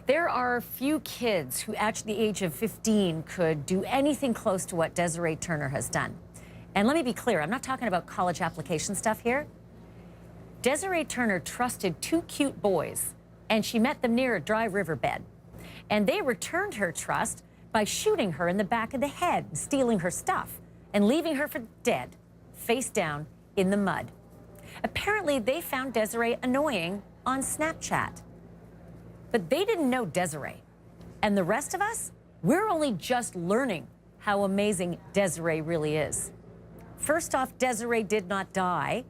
There are few kids who at the age of 15 could do anything close to what Desiree Turner has done. And let me be clear, I'm not talking about college application stuff here. Desiree Turner trusted two cute boys, and she met them near a dry riverbed. And they returned her trust by shooting her in the back of the head, stealing her stuff, and leaving her for dead, face down in the mud. Apparently, they found Desiree annoying on Snapchat. But they didn't know Desiree. And the rest of us, we're only just learning how amazing Desiree really is. First off, Desiree did not die,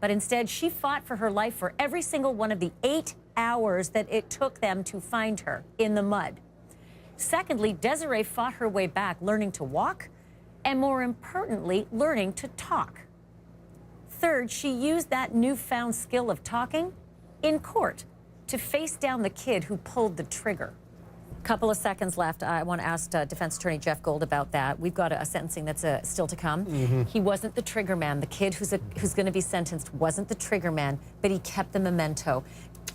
but instead she fought for her life for every single one of the 8 hours that it took them to find her in the mud. Secondly, Desiree fought her way back, learning to walk, and more importantly, learning to talk. Third, she used that newfound skill of talking in court to face down the kid who pulled the trigger. Couple of seconds left. I want to ask Defense Attorney Jeff Gold about that. We've got a sentencing that's still to come. He wasn't the trigger man. The kid who's going to be sentenced wasn't the trigger man, but he kept the memento.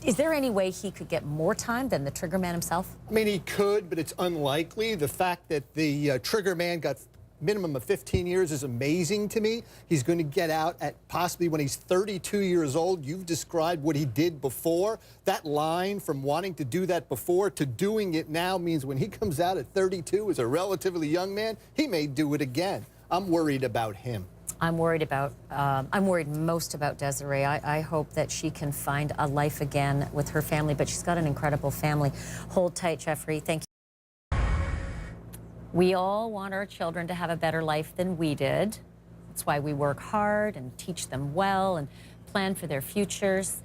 Is there any way he could get more time than the trigger man himself? I mean, he could, but it's unlikely. The fact that the trigger man got minimum of 15 years is amazing to me. He's going to get out at possibly when he's 32 years old. You've described what he did before. That line from wanting to do that before to doing it now means when he comes out at 32 as a relatively young man, he may do it again. I'm worried about him. I'm worried most about Desiree. I hope that she can find a life again with her family, but she's got an incredible family. Hold tight, Jeffrey. Thank you. We all want our children to have a better life than we did. That's why we work hard and teach them well and plan for their futures.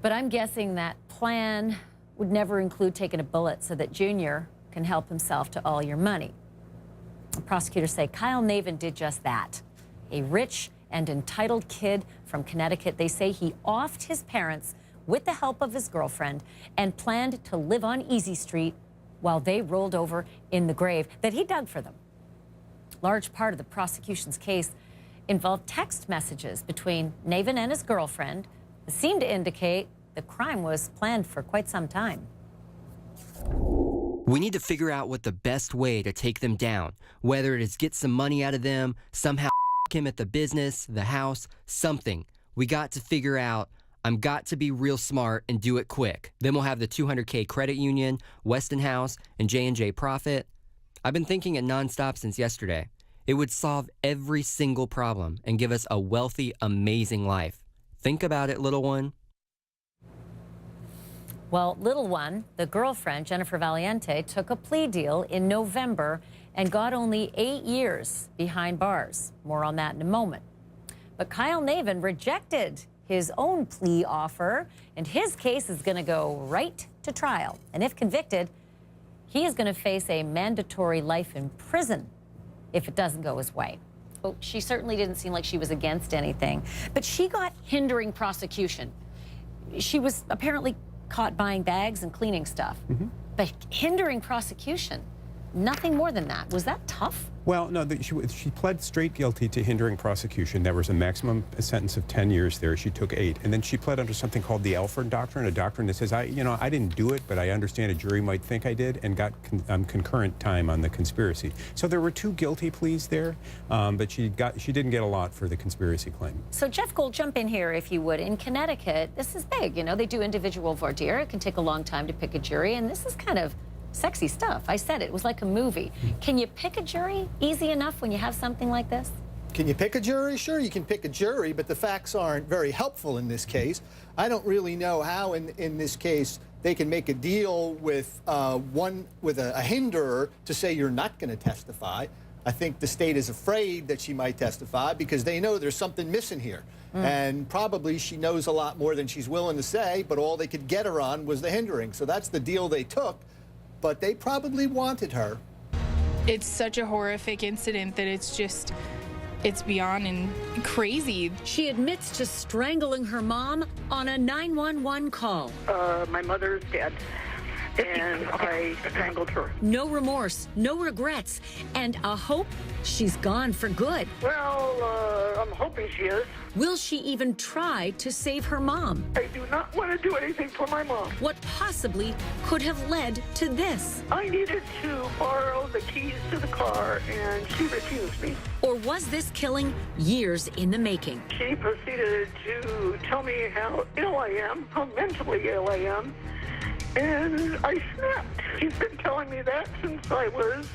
But I'm guessing that plan would never include taking a bullet so that Junior can help himself to all your money. The prosecutors say Kyle Navin did just that. A rich and entitled kid from Connecticut. They say he offed his parents with the help of his girlfriend and planned to live on Easy Street while they rolled over in the grave that he dug for them. Large part of the prosecution's case involved text messages between Navin and his girlfriend that seemed to indicate the crime was planned for quite some time. We need to figure out what the best way to take them down, whether it is get some money out of them, somehow him at the business, the house, something. We got to figure out. I'm got to be real smart and do it quick. Then we'll have the $200K credit union, Westinghouse, and J&J Profit. I've been thinking it nonstop since yesterday. It would solve every single problem and give us a wealthy, amazing life. Think about it, little one. Well, little one, the girlfriend, Jennifer Valiente, took a plea deal in November and got only 8 years behind bars. More on that in a moment. But Kyle Navin rejected his own plea offer, and his case is going to go right to trial. And if convicted, he is going to face a mandatory life in prison if it doesn't go his way. Well, she certainly didn't seem like she was against anything, but she got hindering prosecution. She was apparently caught buying bags and cleaning stuff, but hindering prosecution, nothing more than that. Was that tough? Well, no, she pled straight guilty to hindering prosecution. There was a maximum sentence of 10 years there. She took 8. And then she pled under something called the Alford Doctrine, a doctrine that says, I didn't do it, but I understand a jury might think I did, and got concurrent time on the conspiracy. So there were 2 guilty pleas there, but she didn't get a lot for the conspiracy claim. So Jeff Gold, jump in here if you would. In Connecticut, this is big. They do individual voir dire. It can take a long time to pick a jury, and this is kind of sexy stuff. I said it was like a movie. Can you pick a jury easy enough when you have something like this? Can you pick a jury? Sure, you can pick a jury, but the facts aren't very helpful in this case. I don't really know how in this case they can make a deal with a hinderer to say you're not going to testify. I think the state is afraid that she might testify because they know there's something missing here. And probably she knows a lot more than she's willing to say, but all they could get her on was the hindering. So that's the deal they took. But they probably wanted her. It's such a horrific incident that it's beyond and crazy. She admits to strangling her mom on a 911 call. My mother's dead. and I strangled her. No remorse, no regrets, and a hope she's gone for good. Well, I'm hoping she is. Will she even try to save her mom? I do not want to do anything for my mom. What possibly could have led to this? I needed to borrow the keys to the car, and she refused me. Or was this killing years in the making? She proceeded to tell me how ill I am, how mentally ill I am, and I snapped. She's been telling me that since I was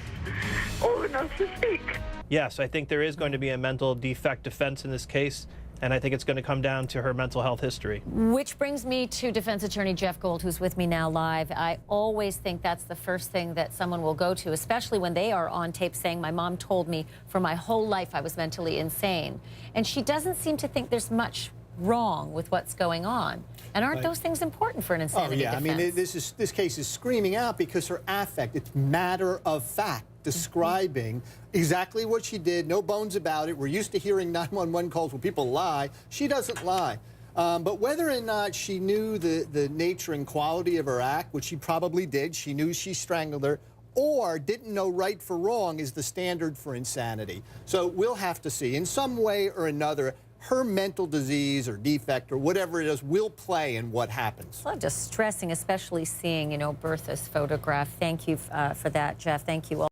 old enough to speak. Yes, I think there is going to be a mental defect defense in this case, and I think it's going to come down to her mental health history. Which brings me to defense attorney Jeff Gold, who's with me now live. I always think that's the first thing that someone will go to, especially when they are on tape saying, my mom told me for my whole life I was mentally insane. And she doesn't seem to think there's much wrong with what's going on. And aren't those things important for an insanity defense? I mean, this case is screaming out because her affect, it's matter of fact, describing exactly what she did, no bones about it. We're used to hearing 911 calls where people lie. She doesn't lie. But whether or not she knew the nature and quality of her act, which she probably did, she knew she strangled her, or didn't know right for wrong is the standard for insanity. So we'll have to see. In some way or another, her mental disease or defect or whatever it is will play in what happens. Well, distressing, especially seeing, Bertha's photograph. Thank you for that, Jeff. Thank you all.